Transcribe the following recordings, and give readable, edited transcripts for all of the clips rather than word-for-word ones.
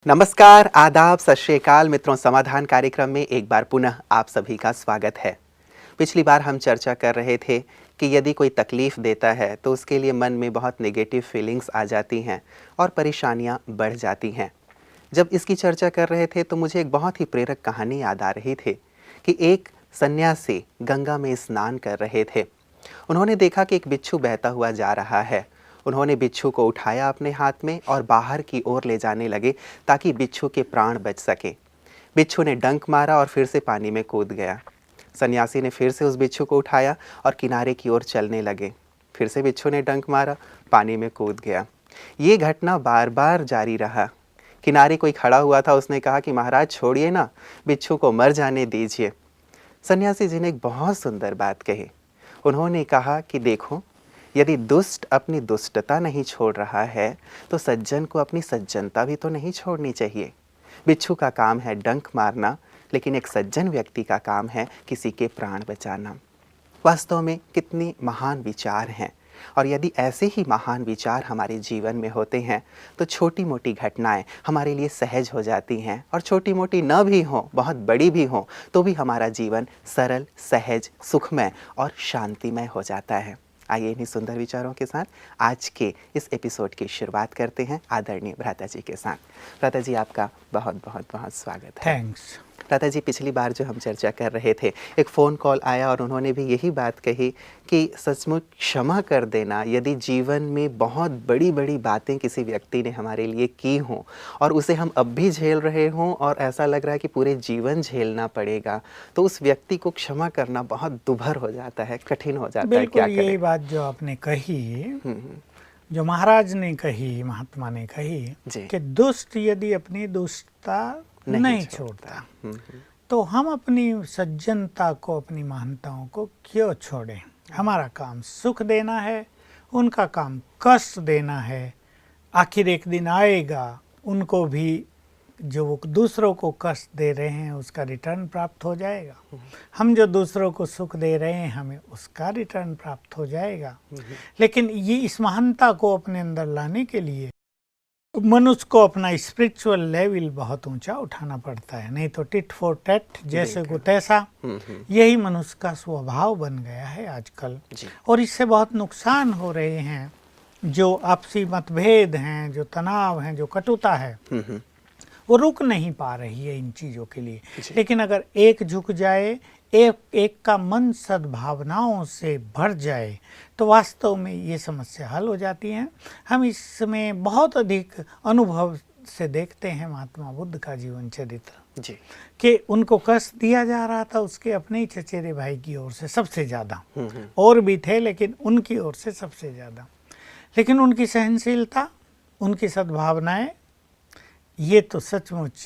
नमस्कार, आदाब, सत श्री अकाल मित्रों। समाधान कार्यक्रम में एक बार पुनः आप सभी का स्वागत है। पिछली बार हम चर्चा कर रहे थे कि यदि कोई तकलीफ़ देता है तो उसके लिए मन में बहुत नेगेटिव फीलिंग्स आ जाती हैं और परेशानियां बढ़ जाती हैं। जब इसकी चर्चा कर रहे थे तो मुझे एक बहुत ही प्रेरक कहानी याद आ रही थी कि एक सन्यासी गंगा में स्नान कर रहे थे। उन्होंने देखा कि एक बिच्छू बहता हुआ जा रहा है। उन्होंने बिच्छू को उठाया अपने हाथ में और बाहर की ओर ले जाने लगे ताकि बिच्छू के प्राण बच सके। बिच्छू ने डंक मारा और फिर से पानी में कूद गया। सन्यासी ने फिर से उस बिच्छू को उठाया और किनारे की ओर चलने लगे। फिर से बिच्छू ने डंक मारा, पानी में कूद गया। ये घटना बार बार जारी रहा। किनारे कोई खड़ा हुआ था, उसने कहा कि महाराज छोड़िए ना, बिच्छू को मर जाने दीजिए। सन्यासी जी ने एक बहुत सुंदर बात कही। उन्होंने कहा कि देखो, यदि दुष्ट अपनी दुष्टता नहीं छोड़ रहा है तो सज्जन को अपनी सज्जनता भी तो नहीं छोड़नी चाहिए। बिच्छू का काम है डंक मारना, लेकिन एक सज्जन व्यक्ति का काम है किसी के प्राण बचाना। वास्तव में कितने महान विचार हैं, और यदि ऐसे ही महान विचार हमारे जीवन में होते हैं तो छोटी मोटी घटनाएं हमारे लिए सहज हो जाती हैं, और छोटी मोटी न भी हों, बहुत बड़ी भी हों, तो भी हमारा जीवन सरल, सहज, सुखमय और शांतिमय हो जाता है। आइए इन्हीं सुंदर विचारों के साथ आज के इस एपिसोड की शुरुआत करते हैं आदरणीय भ्राता जी के साथ। भ्राता जी, आपका बहुत बहुत बहुत स्वागत है। थैंक्स। भ्राता जी, पिछली बार जो हम चर्चा कर रहे थे, एक फ़ोन कॉल आया और उन्होंने भी यही बात कही कि सचमुच क्षमा कर देना। यदि जीवन में बहुत बड़ी बड़ी बातें किसी व्यक्ति ने हमारे लिए की हों और उसे हम अब भी झेल रहे हों और ऐसा लग रहा है कि पूरे जीवन झेलना पड़ेगा, तो उस व्यक्ति को क्षमा करना बहुत दुभर हो जाता है, कठिन हो जाता है। क्या बिल्कुल यही बात जो आपने कही, जो महाराज ने कही, महात्मा ने कही कि दुष्ट यदि अपनी दुष्टता नहीं छोड़ता तो हम अपनी सज्जनता को, अपनी महानताओं को क्यों छोड़ें। हमारा काम सुख देना है, उनका काम कष्ट देना है। आखिर एक दिन आएगा, उनको भी जो वो दूसरों को कष्ट दे रहे हैं उसका रिटर्न प्राप्त हो जाएगा। हम जो दूसरों को सुख दे रहे हैं हमें उसका रिटर्न प्राप्त हो जाएगा। लेकिन ये इस महानता को अपने अंदर लाने के लिए मनुष्य को अपना स्पिरिचुअल लेवल बहुत ऊंचा उठाना पड़ता है, नहीं तो टिट फॉर टैट, जैसे को तैसा। यही मनुष्य का स्वभाव बन गया है आजकल, और इससे बहुत नुकसान हो रहे हैं। जो आपसी मतभेद हैं, जो तनाव हैं, जो कटुता है, वो रुक नहीं पा रही है इन चीज़ों के लिए। लेकिन अगर एक झुक जाए, एक का मन सद्भावनाओं से भर जाए, तो वास्तव में ये समस्या हल हो जाती है। हम इसमें बहुत अधिक अनुभव से देखते हैं महात्मा बुद्ध का जीवन चरित्र जी, कि उनको कष्ट दिया जा रहा था उसके अपने ही चचेरे भाई की ओर से सबसे ज़्यादा। और भी थे लेकिन उनकी ओर से सबसे ज़्यादा। लेकिन उनकी सहनशीलता, उनकी सद्भावनाएं, ये तो सचमुच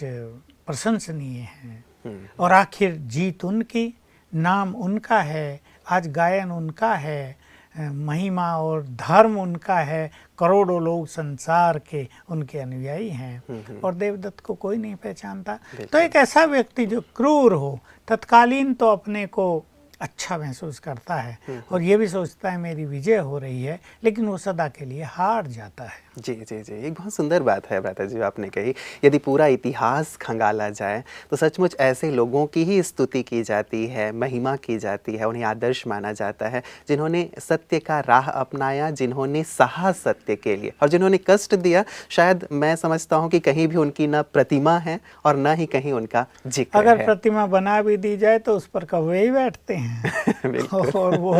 प्रशंसनीय है। और आखिर जीत उनकी, नाम उनका है, आज गायन उनका है, महिमा और धर्म उनका है। करोड़ों लोग संसार के उनके अनुयायी हैं, और देवदत्त को कोई नहीं पहचानता। तो एक ऐसा व्यक्ति जो क्रूर हो, तत्कालीन तो अपने को अच्छा महसूस करता है और ये भी सोचता है मेरी विजय हो रही है, लेकिन वो सदा के लिए हार जाता है। जी जी जी, एक बहुत सुंदर बात है भ्राता जी आपने कही। यदि पूरा इतिहास खंगाला जाए तो सचमुच ऐसे लोगों की ही स्तुति की जाती है, महिमा की जाती है, उन्हें आदर्श माना जाता है, जिन्होंने सत्य का राह अपनाया, जिन्होंने सहा सत्य के लिए, और जिन्होंने कष्ट दिया। शायद मैं समझता हूँ कि कहीं भी उनकी न प्रतिमा है और न ही कहीं उनका जिक्र है। अगर प्रतिमा बना भी दी जाए तो उस पर कौवे ही बैठते हैं और वो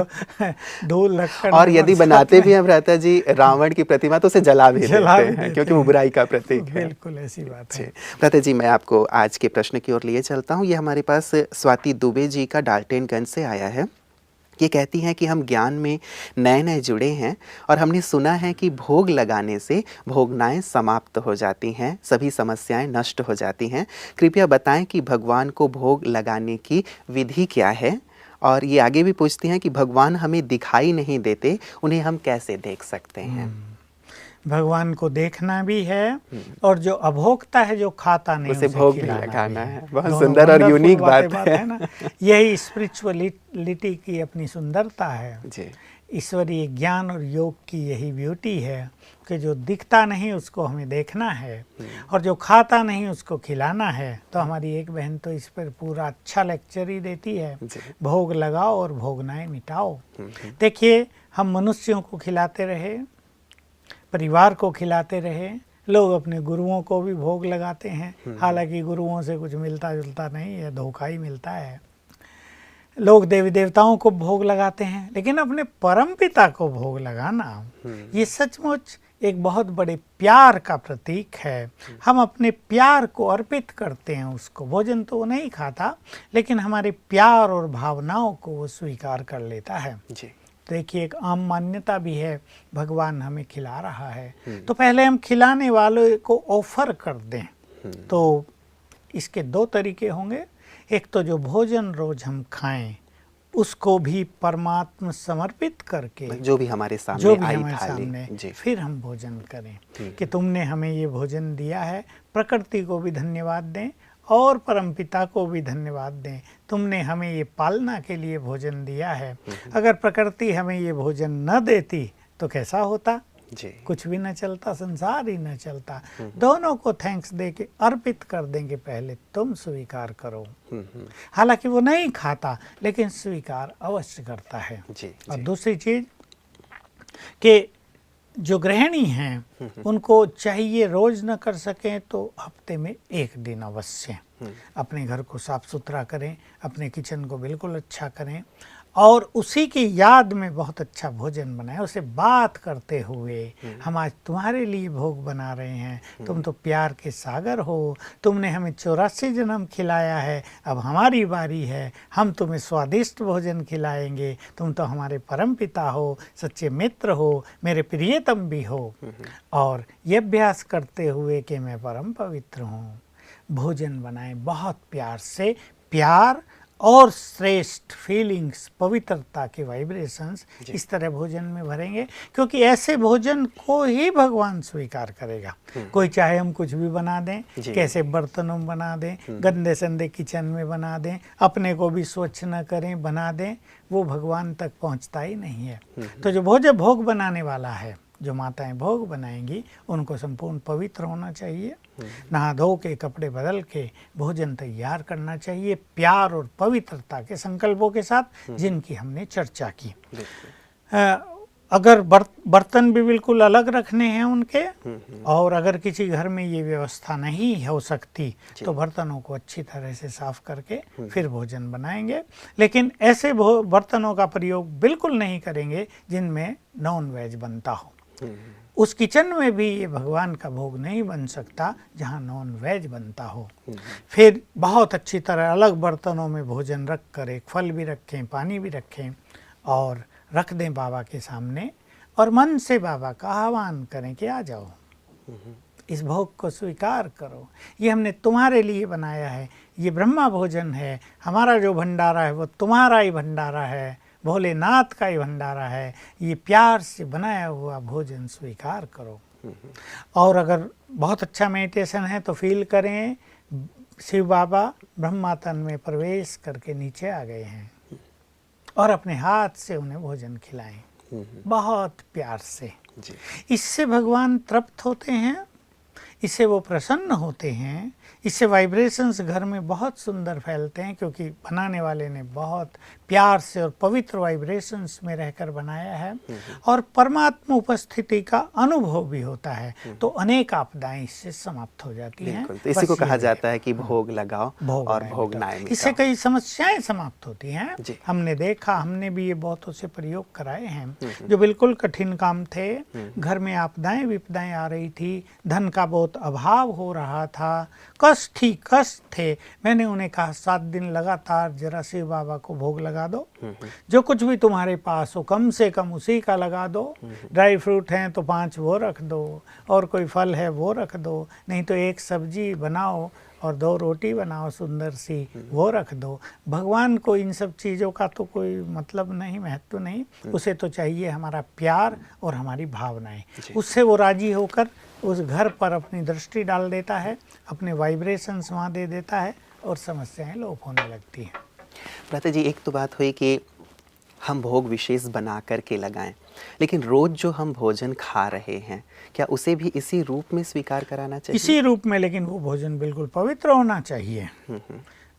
धूल लक्कड़, और यदि बनाते भी हैं भ्राता जी रावण की प्रतिमा तो उसे जला भी देते हैं, क्योंकि वो बुराई का प्रतीक है। बिल्कुल ऐसी बात है। भ्राता जी, मैं आपको आज के प्रश्न की ओर लिए चलता हूँ। ये हमारे पास स्वाति दुबे जी का डाल्टनगंज से आया है। ये कहती हैं कि हम ज्ञान में नए नए जुड़े हैं और हमने सुना है कि भोग लगाने से भोगनाएं समाप्त हो जाती हैं, सभी समस्याएं नष्ट हो जाती हैं। कृपया बताएं कि भगवान को भोग लगाने की विधि क्या है। और ये आगे भी पूछती हैं कि भगवान हमें दिखाई नहीं देते, उन्हें हम कैसे देख सकते हैं। भगवान को देखना भी है और जो अभोक्ता है, जो खाता नहीं, उसे भोग भी खिलाना लगाना है। है। बहुत सुंदर और यूनिक बात है ना। यही स्पिरिचुअलिटी की अपनी सुंदरता है जी। ईश्वरीय ज्ञान और योग की यही ब्यूटी है कि जो दिखता नहीं उसको हमें देखना है और जो खाता नहीं उसको खिलाना है। तो हमारी एक बहन तो इस पर पूरा अच्छा लेक्चर ही देती है, भोग लगाओ और भोगनाएं मिटाओ। देखिए, हम मनुष्यों को खिलाते रहे, परिवार को खिलाते रहे, लोग अपने गुरुओं को भी भोग लगाते हैं, हालांकि गुरुओं से कुछ मिलता जुलता नहीं है, धोखा ही मिलता है। लोग देवी देवताओं को भोग लगाते हैं, लेकिन अपने परम पिता को भोग लगाना ये सचमुच एक बहुत बड़े प्यार का प्रतीक है। हम अपने प्यार को अर्पित करते हैं उसको। भोजन तो वो नहीं खाता, लेकिन हमारे प्यार और भावनाओं को वो स्वीकार कर लेता है जी। देखिए, एक आम मान्यता भी है, भगवान हमें खिला रहा है तो पहले हम खिलाने वालों को ऑफर कर दें। तो इसके दो तरीके होंगे। एक तो जो भोजन रोज हम खाएं उसको भी परमात्मा समर्पित करके, जो भी हमारे सामने आई सामने फिर हम भोजन करें कि तुमने हमें ये भोजन दिया है। प्रकृति को भी धन्यवाद दें और परमपिता को भी धन्यवाद दें, तुमने हमें ये पालना के लिए भोजन दिया है। अगर प्रकृति हमें ये भोजन न देती तो कैसा होता जी। कुछ भी न चलता, संसार ही न चलता। दोनों को थैंक्स दे के अर्पित कर देंगे, पहले तुम स्वीकार करो। हालांकि वो नहीं खाता, लेकिन स्वीकार अवश्य करता है जी। और दूसरी चीज कि जो गृहिणी हैं उनको चाहिए रोज न कर सकें तो हफ्ते में एक दिन अवश्य अपने घर को साफ सुथरा करें, अपने किचन को बिल्कुल अच्छा करें और उसी की याद में बहुत अच्छा भोजन बनाएं। उसे बात करते हुए, हम आज तुम्हारे लिए भोग बना रहे हैं, तुम तो प्यार के सागर हो, तुमने हमें 84 जन्म खिलाया है, अब हमारी बारी है, हम तुम्हें स्वादिष्ट भोजन खिलाएंगे, तुम तो हमारे परम पिता हो, सच्चे मित्र हो, मेरे प्रियतम भी हो। और ये अभ्यास करते हुए कि मैं परम पवित्र हूँ, भोजन बनाएं बहुत प्यार से। प्यार और श्रेष्ठ फीलिंग्स, पवित्रता के वाइब्रेशंस इस तरह भोजन में भरेंगे, क्योंकि ऐसे भोजन को ही भगवान स्वीकार करेगा। कोई चाहे हम कुछ भी बना दें, कैसे बर्तनों में बना दें, गंदे संदे किचन में बना दें, अपने को भी स्वच्छ न करें, बना दें, वो भगवान तक पहुंचता ही नहीं है। तो जो भोग बनाने वाला है, जो माताएं भोग बनाएंगी, उनको संपूर्ण पवित्र होना चाहिए, नहा धो के कपड़े बदल के भोजन तैयार करना चाहिए, प्यार और पवित्रता के संकल्पों के साथ जिनकी हमने चर्चा की। अगर बर्तन भी बिल्कुल अलग रखने हैं उनके, और अगर किसी घर में ये व्यवस्था नहीं हो सकती तो बर्तनों को अच्छी तरह से साफ करके फिर भोजन बनाएंगे। लेकिन ऐसे बर्तनों का प्रयोग बिल्कुल नहीं करेंगे जिनमें नॉन वेज बनता हो। उस किचन में भी ये भगवान का भोग नहीं बन सकता जहाँ नॉन वेज बनता हो। फिर बहुत अच्छी तरह अलग बर्तनों में भोजन रख कर, एक फल भी रखें, पानी भी रखें और रख दें बाबा के सामने, और मन से बाबा का आह्वान करें कि आ जाओ, इस भोग को स्वीकार करो, ये हमने तुम्हारे लिए बनाया है, ये ब्रह्मा भोजन है, हमारा जो भंडारा है वो तुम्हारा ही भंडारा है, भोलेनाथ का ही भंडारा है, ये प्यार से बनाया हुआ भोजन स्वीकार करो। और अगर बहुत अच्छा मेडिटेशन है तो फील करें शिव बाबा ब्रह्मा तन में प्रवेश करके नीचे आ गए हैं, और अपने हाथ से उन्हें भोजन खिलाएं बहुत प्यार से। इससे भगवान तृप्त होते हैं, इससे वो प्रसन्न होते हैं, इससे वाइब्रेशंस घर में बहुत सुंदर फैलते हैं, क्योंकि बनाने वाले ने बहुत प्यार से और पवित्र वाइब्रेशंस में रहकर बनाया है, और परमात्मा उपस्थिति का अनुभव भी होता है, तो अनेक आपदाएं इससे समाप्त हो जाती हैं। तो इसी को कहा जाता है कि भोग लगाओ और भोगनाएं मिटाओ। इससे कई समस्याएं समाप्त होती हैं। हमने देखा, हमने भी ये बहुतों से प्रयोग कराए हैं जो बिल्कुल कठिन काम थे, घर में आपदाएं विपदाएं आ रही थी, धन का बहुत अभाव हो रहा था, कष्ट थे। मैंने उन्हें कहा 7 दिन लगातार जरा शिव बाबा को भोग लगा दो, जो कुछ भी तुम्हारे पास हो कम से कम उसी का लगा दो, ड्राई फ्रूट हैं तो 5 वो रख दो, और कोई फल है वो रख दो, नहीं तो एक सब्जी बनाओ और 2 रोटी बनाओ सुंदर सी, वो रख दो। भगवान को इन सब चीज़ों का तो कोई मतलब नहीं, महत्व नहीं, उसे तो चाहिए हमारा प्यार और हमारी भावनाएं। उससे वो राजी होकर उस घर पर अपनी दृष्टि डाल देता है, अपने वाइब्रेशंस वहाँ दे देता है और समस्याएं लोप होने लगती हैं। भ्राता जी, एक तो बात हुई कि हम भोग विशेष बना कर के लगाएं, लेकिन रोज जो हम भोजन खा रहे हैं क्या उसे भी इसी रूप में स्वीकार कराना चाहिए? इसी रूप में, लेकिन वो भोजन बिल्कुल पवित्र होना चाहिए,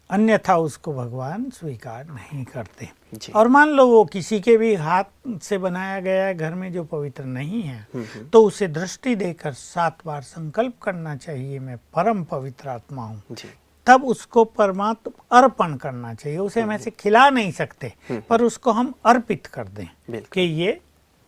अन्यथा उसको भगवान स्वीकार नहीं करते। और मान लो वो किसी के भी हाथ से बनाया गया है घर में जो पवित्र नहीं है, तो उसे दृष्टि देकर 7 बार संकल्प करना चाहिए, मैं परम पवित्र आत्मा हूँ। तब उसको परमात्मा अर्पण करना चाहिए। उसे हम ऐसे खिला नहीं सकते, पर उसको हम अर्पित कर दें कि ये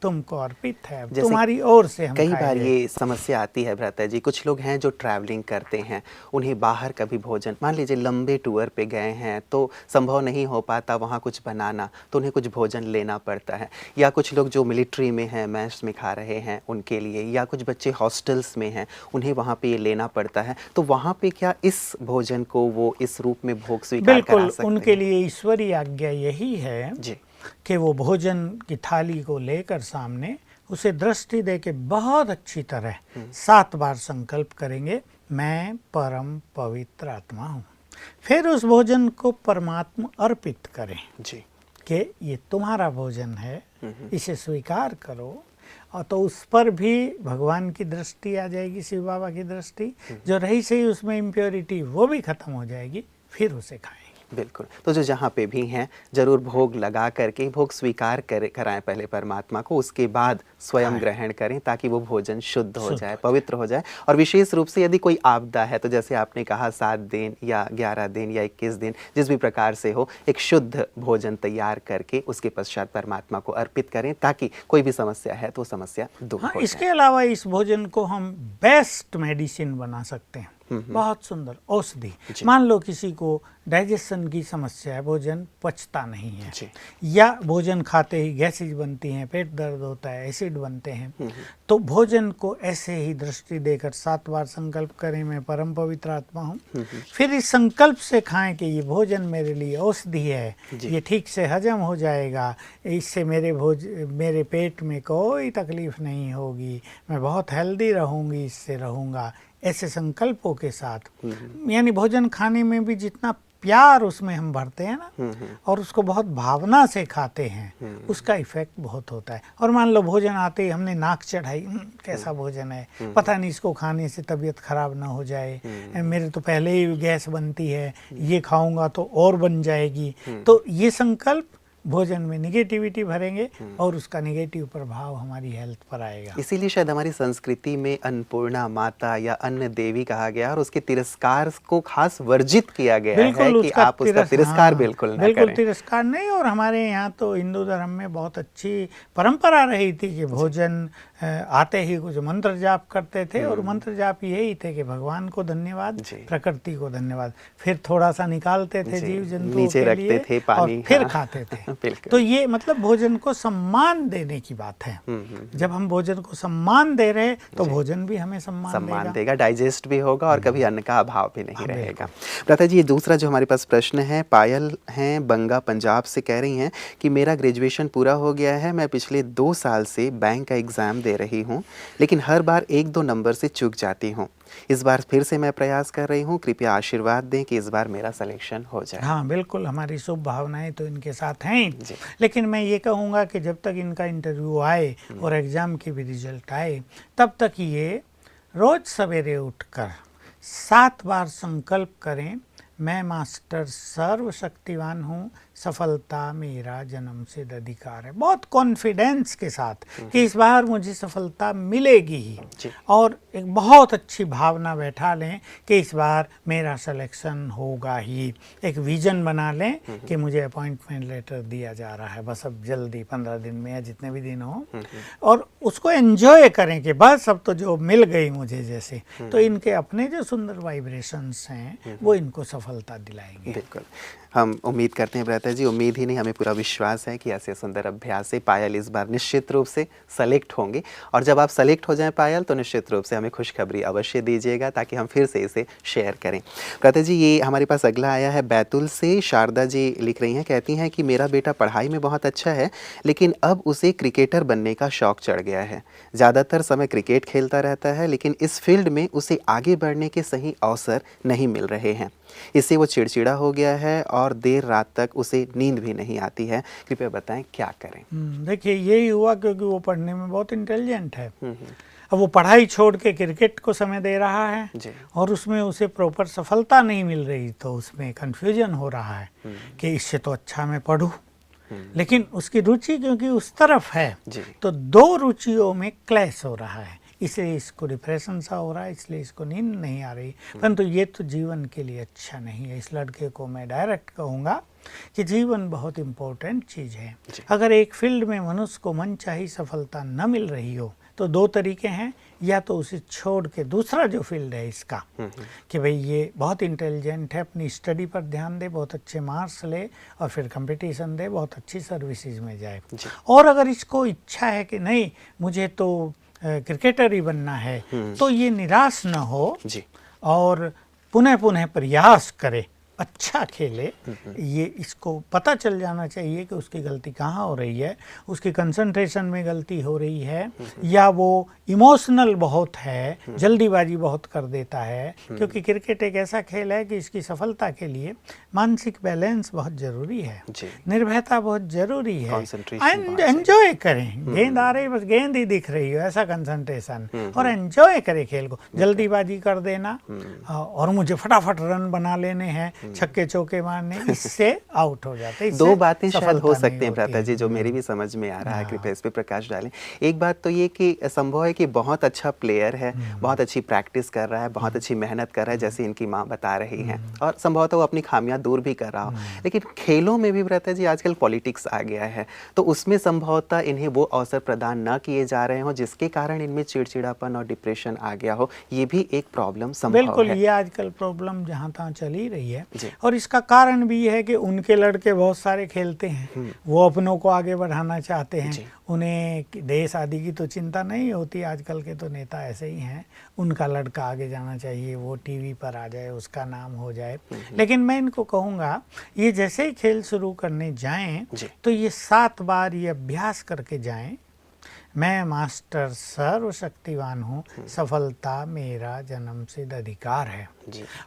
तुमको अर्पित है, तुम्हारी ओर से हम कई बार ये समस्या आती है भ्राता जी, कुछ लोग हैं जो ट्रैवलिंग करते हैं, उन्हें बाहर कभी भोजन, मान लीजिए लंबे टूर पे गए हैं तो संभव नहीं हो पाता वहाँ कुछ बनाना, तो उन्हें कुछ भोजन लेना पड़ता है। या कुछ लोग जो मिलिट्री में हैं, मैस में खा रहे हैं उनके लिए, या कुछ बच्चे हॉस्टल्स में हैं, उन्हें वहाँ पे ये लेना पड़ता है। तो वहाँ पे क्या इस भोजन को वो इस रूप में भोग स्वीकार करा सकते हैं? उनके लिए ईश्वरीय आज्ञा यही है जी कि वो भोजन की थाली को लेकर सामने उसे दृष्टि दे के बहुत अच्छी तरह 7 बार संकल्प करेंगे, मैं परम पवित्र आत्मा हूँ। फिर उस भोजन को परमात्मा अर्पित करें जी कि ये तुम्हारा भोजन है, इसे स्वीकार करो। और तो उस पर भी भगवान की दृष्टि आ जाएगी, शिव बाबा की दृष्टि, जो रही सही उसमें इम्प्योरिटी वो भी खत्म हो जाएगी, फिर उसे खाएं। बिल्कुल। तो जो जहाँ पे भी हैं जरूर भोग लगा करके भोग स्वीकार कराएं पहले परमात्मा को, उसके बाद स्वयं ग्रहण करें ताकि वो भोजन शुद्ध हो जाए, पवित्र हो जाए। और विशेष रूप से यदि कोई आपदा है तो जैसे आपने कहा 7 दिन या 11 दिन या 21 दिन जिस भी प्रकार से हो, एक शुद्ध भोजन तैयार करके उसके पश्चात परमात्मा को अर्पित करें ताकि कोई भी समस्या है तो समस्या दूर हो जाए। इसके अलावा इस भोजन को हम बेस्ट मेडिसिन बना सकते हैं, बहुत सुंदर औषधि। मान लो किसी को डाइजेशन की समस्या है, भोजन पचता नहीं है, या भोजन खाते ही गैसेज बनती हैं, पेट दर्द होता है, एसिड बनते हैं, तो भोजन को ऐसे ही दृष्टि देकर 7 बार संकल्प करें, मैं परम पवित्र आत्मा हूँ। फिर इस संकल्प से खाएं कि ये भोजन मेरे लिए औषधि है, ये ठीक से हजम हो जाएगा, इससे मेरे पेट में कोई तकलीफ नहीं होगी, मैं बहुत हेल्दी रहूँगी, इससे रहूँगा। ऐसे संकल्पों के साथ, यानी भोजन खाने में भी जितना प्यार उसमें हम भरते हैं ना, और उसको बहुत भावना से खाते हैं, उसका इफेक्ट बहुत होता है। और मान लो भोजन आते ही हमने नाक चढ़ाई, कैसा भोजन है, पता नहीं इसको खाने से तबीयत खराब ना हो जाए, मेरे तो पहले ही गैस बनती है, ये खाऊंगा तो और बन जाएगी। तो ये संकल्प भोजन में निगेटिविटी भरेंगे और उसका निगेटिव प्रभाव हमारी हेल्थ पर आएगा। इसीलिए शायद हमारी संस्कृति में अन्नपूर्णा माता या अन्न देवी कहा गया और उसके तिरस्कार को खास वर्जित किया गया है कि आप उसका तिरस्कार बिल्कुल ना करें। बिल्कुल तिरस्कार नहीं। और हमारे यहाँ तो हिंदू धर्म में बहुत अच्छी परंपरा रही थी कि भोजन आते ही कुछ मंत्र जाप करते थे, और मंत्र जाप यही थे कि भगवान को धन्यवाद, प्रकृति को धन्यवाद, फिर थोड़ा सा निकालते थे जीव जंतुओं के लिए थे पानी, और फिर खाते थे। तो ये मतलब भोजन को सम्मान देने की बात है। जब हम भोजन को सम्मान दे रहे तो भोजन भी हमें सम्मान देगा, डाइजेस्ट भी होगा और कभी अन्न का अभाव भी नहीं रहेगा। भ्राता जी, ये दूसरा जो हमारे पास प्रश्न है, पायल हैं बंगा पंजाब से, कह रही हैं कि मेरा ग्रेजुएशन पूरा हो गया है, मैं पिछले 2 साल से बैंक का एग्ज़ाम दे रही हूँ, लेकिन हर बार 1-2 नंबर से चूक जाती हूँ। इस बार फिर से मैं प्रयास कर रही हूँ, कृपया आशीर्वाद दें कि इस बार मेरा सिलेक्शन हो जाए। हाँ बिल्कुल, हमारी शुभ भावनाएं तो इनके साथ हैं, लेकिन मैं ये कहूँगा कि जब तक इनका इंटरव्यू आए और एग्ज़ाम की भी रिजल्ट आए, तब तक ये रोज़ सवेरे उठकर 7 बार संकल्प करें, मैं मास्टर सर्वशक्तिवान हूँ, सफलता मेरा जन्मसिद्ध अधिकार है। बहुत कॉन्फिडेंस के साथ कि इस बार मुझे सफलता मिलेगी ही, और एक बहुत अच्छी भावना बैठा लें कि इस बार मेरा सिलेक्शन होगा ही। एक विजन बना लें कि मुझे अपॉइंटमेंट लेटर दिया जा रहा है, बस अब जल्दी 15 दिन में या जितने भी दिन हो, और उसको एंजॉय करें कि बस अब तो जो मिल गई मुझे जैसे। तो इनके अपने जो सुंदर वाइब्रेशंस हैं वो इनको सफलता दिलाएंगे। बिल्कुल। हम उम्मीद करते हैं भ्राता जी, उम्मीद ही नहीं हमें पूरा विश्वास है कि ऐसे सुंदर अभ्यास से पायल इस बार निश्चित रूप से सेलेक्ट होंगे। और जब आप सेलेक्ट हो जाएं पायल, तो निश्चित रूप से हमें खुशखबरी अवश्य दीजिएगा ताकि हम फिर से इसे शेयर करें। भ्राता जी, ये हमारे पास अगला आया है बैतूल से। शारदा जी लिख रही हैं, कहती हैं कि मेरा बेटा पढ़ाई में बहुत अच्छा है, लेकिन अब उसे क्रिकेटर बनने का शौक चढ़ गया है। ज़्यादातर समय क्रिकेट खेलता रहता है, लेकिन इस फील्ड में उसे आगे बढ़ने के सही अवसर नहीं मिल रहे हैं। इससे वो चिड़चिड़ा हो गया है और देर रात तक उसे नींद भी नहीं आती है। कृपया बताएं क्या करें। देखिए, यही हुआ क्योंकि वो पढ़ने में बहुत इंटेलिजेंट है। अब वो पढ़ाई छोड़ के क्रिकेट को समय दे रहा है और उसमें उसे प्रॉपर सफलता नहीं मिल रही, तो उसमें कंफ्यूजन हो रहा है कि इससे तो अच्छा मैं पढूं। लेकिन उसकी रुचि क्योंकि उस तरफ है, तो दो रुचियों में क्लैश हो रहा है, इसलिए इसको डिप्रेशन सा हो रहा है, इसलिए इसको नींद नहीं आ रही। परंतु ये तो जीवन के लिए अच्छा नहीं है। इस लड़के को मैं डायरेक्ट कहूँगा कि जीवन बहुत इम्पोर्टेंट चीज़ है। अगर एक फील्ड में मनुष्य को मनचाही सफलता न मिल रही हो, तो दो तरीके हैं, या तो उसे छोड़ के दूसरा जो फील्ड है इसका कि भाई ये बहुत इंटेलिजेंट है, अपनी स्टडी पर ध्यान दे, बहुत अच्छे मार्क्स ले और फिर कंपटीशन दे, बहुत अच्छी सर्विसेज में जाए। और अगर इसको इच्छा है कि नहीं मुझे तो क्रिकेटर ही बनना है, तो ये निराश न हो और पुनः पुनः प्रयास करे, अच्छा खेले। ये इसको पता चल जाना चाहिए कि उसकी गलती कहाँ हो रही है, उसकी कंसंट्रेशन में गलती हो रही है, या वो इमोशनल बहुत है, जल्दीबाजी बहुत कर देता है। क्योंकि क्रिकेट एक ऐसा खेल है कि इसकी सफलता के लिए मानसिक बैलेंस बहुत जरूरी है, निर्भयता बहुत जरूरी है, एंजॉय करें। गेंद आ रही, बस गेंद ही दिख रही हो, ऐसा कंसंट्रेशन, और एंजॉय करें खेल को। जल्दीबाजी कर देना और मुझे फटाफट रन बना लेने हैं, छक्के चौके मारने, इससे आउट हो जाते हैं। दो बातें शायद हो सकती हैं भ्राता जी, जो मेरी भी समझ में आ रहा है, कृपया इस पे प्रकाश डालें। एक बात तो ये कि संभव है कि बहुत अच्छा प्लेयर है, बहुत अच्छी प्रैक्टिस कर रहा है, बहुत अच्छी मेहनत कर रहा है, जैसे इनकी माँ बता रही हैं, और संभवतः वो अपनी खामियां दूर भी कर रहा हो। लेकिन खेलों में भी भ्राता जी आजकल पॉलिटिक्स आ गया है, तो उसमें संभवतः इन्हें वो अवसर प्रदान न किए जा रहे हों, जिसके कारण इनमें चिड़चिड़ापन और डिप्रेशन आ गया हो। ये भी एक प्रॉब्लम संभव है। बिल्कुल, ये आजकल प्रॉब्लम जहाँ तहाँ चल ही रही है। और इसका कारण भी है कि उनके लड़के बहुत सारे खेलते हैं, वो अपनों को आगे बढ़ाना चाहते हैं, उन्हें देश आदि की तो चिंता नहीं होती। आजकल के तो नेता ऐसे ही हैं, उनका लड़का आगे जाना चाहिए, वो टीवी पर आ जाए, उसका नाम हो जाए। लेकिन मैं इनको कहूँगा, ये जैसे ही खेल शुरू करने जाएं तो ये 7 बार ये अभ्यास करके जाएं, मैं मास्टर सर्वशक्तिवान हूँ, सफलता मेरा जन्मसिद्ध अधिकार है।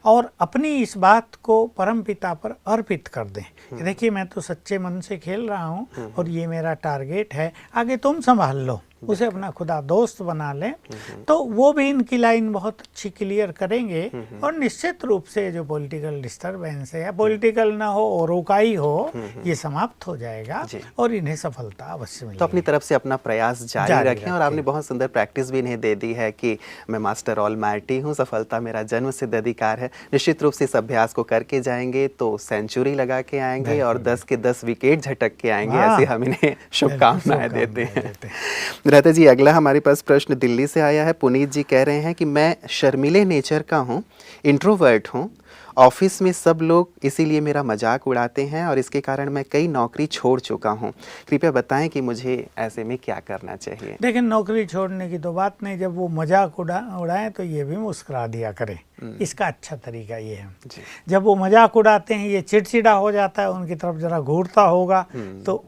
और अपनी इस बात को परमपिता पर अर्पित कर दें। देखिए, मैं तो सच्चे मन से खेल रहा हूँ और ये मेरा टारगेट है, आगे तुम संभाल लो। उसे अपना खुदा दोस्त बना लें, तो वो भी इनकी लाइन बहुत अच्छी क्लियर करेंगे। और निश्चित रूप से जो पॉलिटिकल डिस्टर्बेंस है, या पॉलिटिकल ना हो और रोकाई हो, ये समाप्त हो जाएगा और इन्हें सफलता अवश्य मिलेगी। तो अपनी तरफ से अपना प्रयास जारी रखें। और आपने बहुत सुंदर प्रैक्टिस भी इन्हें दे दी है कि मैं मास्टर ऑलमाइटी हूँ, सफलता मेरा जन्मसिद्ध अधिकार है। निश्चित रूप से इस अभ्यास को करके जाएंगे तो सेंचुरी लगा के आएंगे और 10 के 10 विकेट झटक के आएंगे। ऐसे हम इन्हें शुभकामनाएं देते हैं। भ्राता जी, अगला हमारे पास प्रश्न दिल्ली से आया है। पुनीत जी कह रहे हैं कि मैं शर्मीले नेचर का हूँ, इंट्रोवर्ट हूँ, ऑफिस में सब लोग इसीलिए मेरा मजाक उड़ाते हैं और इसके कारण मैं कई नौकरी छोड़ चुका हूँ। कृपया बताएं कि मुझे ऐसे में क्या करना चाहिए। देखिए, नौकरी छोड़ने की तो बात नहीं, जब वो मजाक उड़ाएं तो ये भी मुस्कुरा दिया करें। इसका अच्छा तरीका ये है, जब वो मजाक उड़ाते हैं ये चिड़चिड़ा हो जाता है, उनकी तरफ जरा घूरता होगा तो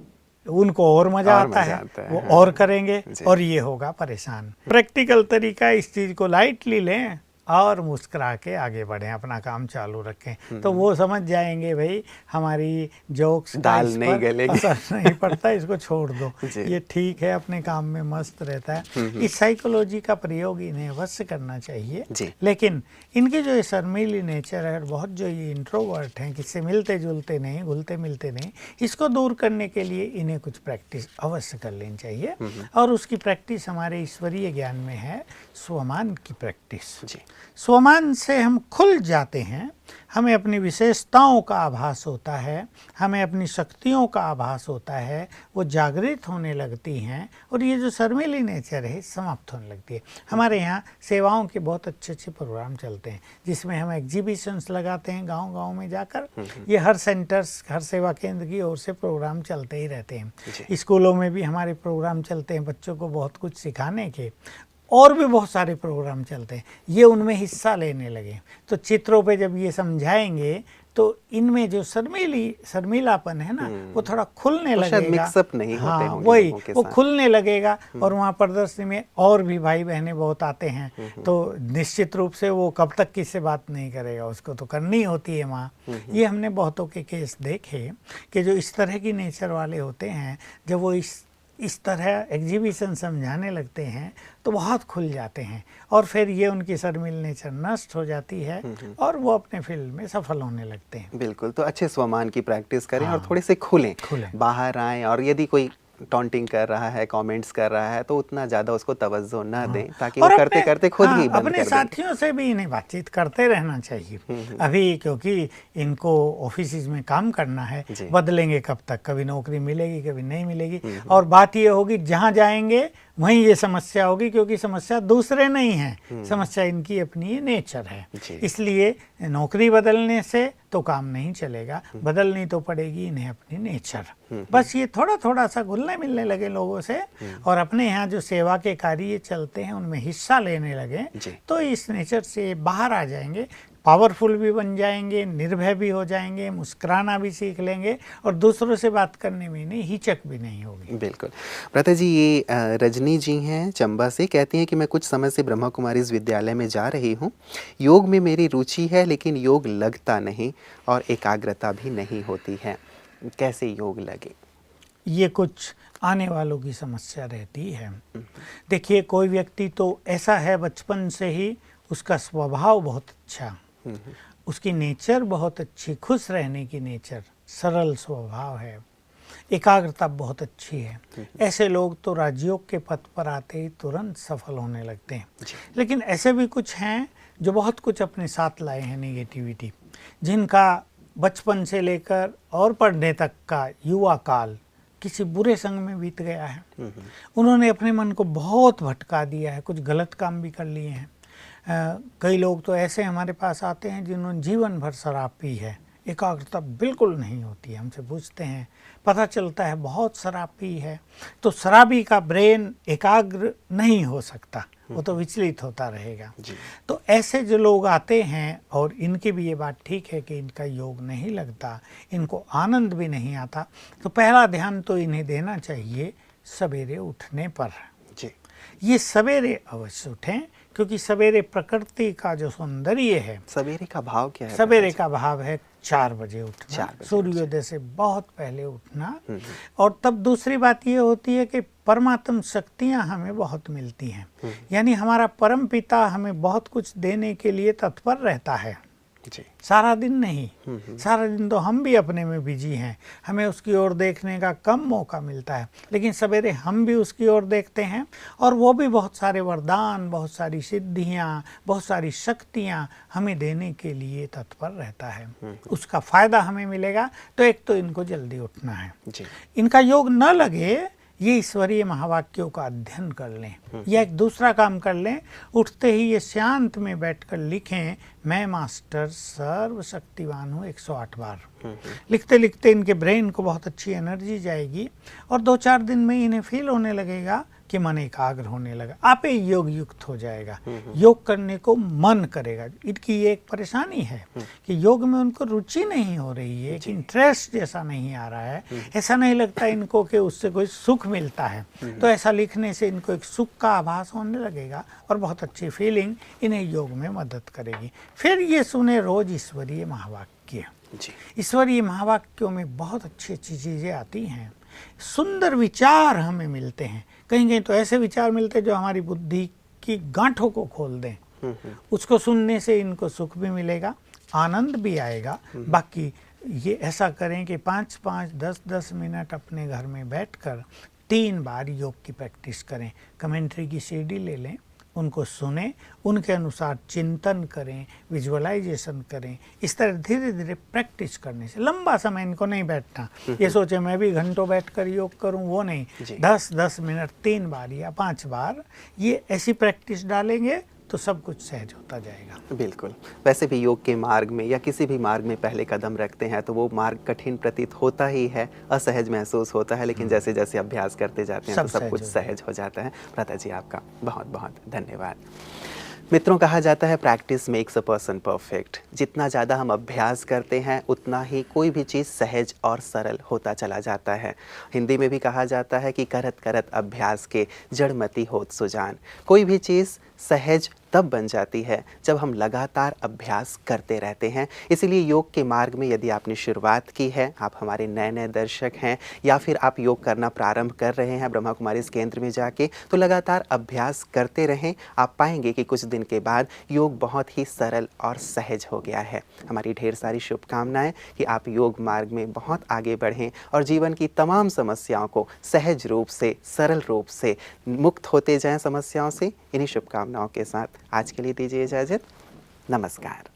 उनको और मजा आता है, वो और करेंगे और ये होगा परेशान। प्रैक्टिकल तरीका, इस चीज को लाइटली लें और मुस्कुरा के आगे बढ़ें, अपना काम चालू रखें, तो वो समझ जाएंगे भाई हमारी जोक्स दाल नहीं गलेगी, असर नहीं पड़ता, इसको छोड़ दो, ये ठीक है, अपने काम में मस्त रहता है। इस साइकोलॉजी का प्रयोग इन्हें अवश्य करना चाहिए। लेकिन इनकी जो ये शर्मीली नेचर है, बहुत जो ये इंट्रोवर्ट हैं, किससे मिलते जुलते नहीं, घुलते मिलते नहीं, इसको दूर करने के लिए इन्हें कुछ प्रैक्टिस अवश्य कर लेनी चाहिए। और उसकी प्रैक्टिस हमारे ईश्वरीय ज्ञान में है, स्वमान की प्रैक्टिस। स्वमान से हम खुल जाते हैं, हमें अपनी विशेषताओं का आभास होता है, हमें अपनी शक्तियों का आभास होता है, वो जागृत होने लगती हैं और ये जो शर्मीली नेचर है समाप्त होने लगती है। हमारे यहाँ सेवाओं के बहुत अच्छे अच्छे प्रोग्राम चलते हैं जिसमें हम एग्जीबिशंस लगाते हैं गांव-गांव में जाकर। ये हर सेंटर्स, हर सेवा केंद्र की ओर से प्रोग्राम चलते ही रहते हैं। स्कूलों में भी हमारे प्रोग्राम चलते हैं बच्चों को बहुत कुछ सिखाने के, और भी बहुत सारे प्रोग्राम चलते हैं। ये उनमें हिस्सा लेने लगे तो चित्रों पे जब ये समझाएंगे तो इनमें जो शर्मीलापन है ना वो थोड़ा खुलने लगेगा। मिक्सअप नहीं होते होंगे वही लोगों के वो साथ। खुलने लगेगा और वहाँ प्रदर्शनी में और भी भाई बहनें बहुत आते हैं तो निश्चित रूप से वो कब तक किससे बात नहीं करेगा, उसको तो करनी होती है वहाँ। ये हमने बहुतों के केस देखे कि जो इस तरह की नेचर वाले होते हैं, जब वो इस तरह एग्जीबिशन समझाने लगते हैं तो बहुत खुल जाते हैं और फिर ये उनकी शर्मील नेचर नष्ट हो जाती है और वो अपने फील्ड में सफल होने लगते हैं। बिल्कुल, तो अच्छे स्वमान की प्रैक्टिस करें और थोड़े से खुलें, बाहर आएं और यदि कोई टॉन्टिंग कर रहा है, कमेंट्स कर रहा है तो उतना ज़्यादा उसको तवज्जो न दें ताकि वो करते करते खुद ही बंद अपने कर दें। साथियों से भी इन्हें बातचीत करते रहना चाहिए। अभी क्योंकि इनको ऑफिस में काम करना है, बदलेंगे कब तक, कभी नौकरी मिलेगी कभी नहीं मिलेगी और बात ये होगी जहाँ जाएंगे वहीं ये समस्या होगी क्योंकि समस्या दूसरे नहीं है, समस्या इनकी अपनी नेचर है। इसलिए नौकरी बदलने से तो काम नहीं चलेगा, बदलनी तो पड़ेगी इन्हें अपनी नेचर। बस ये थोड़ा थोड़ा सा घुलने मिलने लगे लोगों से और अपने यहाँ जो सेवा के कार्य चलते हैं उनमें हिस्सा लेने लगे तो इस नेचर से बाहर आ जाएंगे, पावरफुल भी बन जाएंगे, निर्भय भी हो जाएंगे, मुस्कुराना भी सीख लेंगे और दूसरों से बात करने में इन्हें हिचक भी नहीं होगी। बिल्कुल। प्रथा जी, ये रजनी जी हैं चंबा से, कहती हैं कि मैं कुछ समय से ब्रह्मा कुमारीज विद्यालय में जा रही हूँ। योग में मेरी रुचि है लेकिन योग लगता नहीं और एकाग्रता भी नहीं होती है, कैसे योग लगे? ये कुछ आने वालों की समस्या रहती है। देखिए, कोई व्यक्ति तो ऐसा है बचपन से ही उसका स्वभाव बहुत अच्छा, उसकी नेचर बहुत अच्छी, खुश रहने की नेचर, सरल स्वभाव है, एकाग्रता बहुत अच्छी है। ऐसे लोग तो राजयोग के पथ पर आते ही तुरंत सफल होने लगते हैं। लेकिन ऐसे भी कुछ हैं जो बहुत कुछ अपने साथ लाए हैं नेगेटिविटी, जिनका बचपन से लेकर और पढ़ने तक का युवा काल किसी बुरे संग में बीत गया है। उन्होंने अपने मन को बहुत भटका दिया है, कुछ गलत काम भी कर लिए हैं। कई लोग तो ऐसे हमारे पास आते हैं जिन्होंने जीवन भर शराब पी है, एकाग्रता बिल्कुल नहीं होती है। हमसे पूछते हैं, पता चलता है बहुत शराब पी है। तो शराबी का ब्रेन एकाग्र नहीं हो सकता, वो तो विचलित होता रहेगा। तो ऐसे जो लोग आते हैं और इनकी भी ये बात ठीक है कि इनका योग नहीं लगता, इनको आनंद भी नहीं आता, तो पहला ध्यान तो इन्हें देना चाहिए सवेरे उठने पर। ये सवेरे अवश्य उठें क्योंकि सवेरे प्रकृति का जो सौंदर्य है। सवेरे का भाव क्या है? सवेरे का भाव है 4 बजे उठना, सूर्योदय से बहुत पहले उठना। और तब दूसरी बात ये होती है कि परमात्म शक्तियां हमें बहुत मिलती हैं, यानी हमारा परम पिता हमें बहुत कुछ देने के लिए तत्पर रहता है। सारा दिन नहीं, सारा दिन तो हम भी अपने में बिजी हैं, हमें उसकी ओर देखने का कम मौका मिलता है। लेकिन सवेरे हम भी उसकी ओर देखते हैं और वो भी बहुत सारे वरदान, बहुत सारी सिद्धियां, बहुत सारी शक्तियां हमें देने के लिए तत्पर रहता है। उसका फायदा हमें मिलेगा। तो एक तो इनको जल्दी उठना है। इनका योग न लगे, ये ईश्वरीय महावाक्यों का अध्ययन कर लें या एक दूसरा काम कर लें, उठते ही ये शांत में बैठकर लिखें, मैं मास्टर सर्वशक्तिवान हूँ 108 बार। लिखते लिखते इनके ब्रेन को बहुत अच्छी एनर्जी जाएगी और 2-4 दिन में इन्हें फील होने लगेगा कि मन एकाग्र होने लगा, आप ही योग युक्त हो जाएगा, योग करने को मन करेगा। इनकी ये एक परेशानी है कि योग में उनको रुचि नहीं हो रही है, कि इंटरेस्ट जैसा नहीं आ रहा है, ऐसा नहीं लगता इनको कि उससे कोई सुख मिलता है। तो ऐसा लिखने से इनको एक सुख का आभास होने लगेगा और बहुत अच्छी फीलिंग इन्हें योग में मदद करेगी। फिर ये सुने रोज ईश्वरीय महावाक्य। ईश्वरीय महावाक्यों में बहुत अच्छी अच्छी चीज़ें आती हैं, सुंदर विचार हमें मिलते हैं। कहीं कहीं तो ऐसे विचार मिलते हैं जो हमारी बुद्धि की गांठों को खोल दें। उसको सुनने से इनको सुख भी मिलेगा, आनंद भी आएगा। बाकी ये ऐसा करें कि 5-5, 10-10 मिनट अपने घर में बैठकर 3 बार योग की प्रैक्टिस करें। कमेंट्री की सीडी ले लें, उनको सुने, उनके अनुसार चिंतन करें, विजुअलाइजेशन करें। इस तरह धीरे धीरे प्रैक्टिस करने से, लंबा समय इनको नहीं बैठना, ये सोचे मैं भी घंटों बैठकर योग करूं, वो नहीं। 10-10 मिनट 3 बार या 5 बार ये ऐसी प्रैक्टिस डालेंगे तो सब कुछ सहज होता जाएगा। बिल्कुल। वैसे भी योग के मार्ग में या किसी भी मार्ग में पहले कदम रखते हैं तो वो मार्ग कठिन प्रतीत होता ही है, असहज महसूस होता है, लेकिन जैसे जैसे अभ्यास करते जाते हैं तो सब कुछ सहज हो जाता है। भ्राता जी आपका बहुत बहुत धन्यवाद। मित्रों, कहा जाता है practice makes a person perfect. जितना ज़्यादा हम अभ्यास करते हैं उतना ही कोई भी चीज़ सहज और सरल होता चला जाता है। हिंदी में भी कहा जाता है कि करत करत अभ्यास के जड़मति होत सुजान। कोई भी चीज़ सहज तब बन जाती है जब हम लगातार अभ्यास करते रहते हैं। इसीलिए योग के मार्ग में यदि आपने शुरुआत की है, आप हमारे नए नए दर्शक हैं या फिर आप योग करना प्रारंभ कर रहे हैं ब्रह्मा कुमारी इस केंद्र में जाके, तो लगातार अभ्यास करते रहें। आप पाएंगे कि कुछ दिन के बाद योग बहुत ही सरल और सहज हो गया है। हमारी ढेर सारी शुभकामनाएं कि आप योग मार्ग में बहुत आगे बढ़ें और जीवन की तमाम समस्याओं को सहज रूप से, सरल रूप से मुक्त होते जाएं समस्याओं से। इन्हीं शुभकामनाओं के साथ आज के लिए दीजिए इजाज़त। नमस्कार।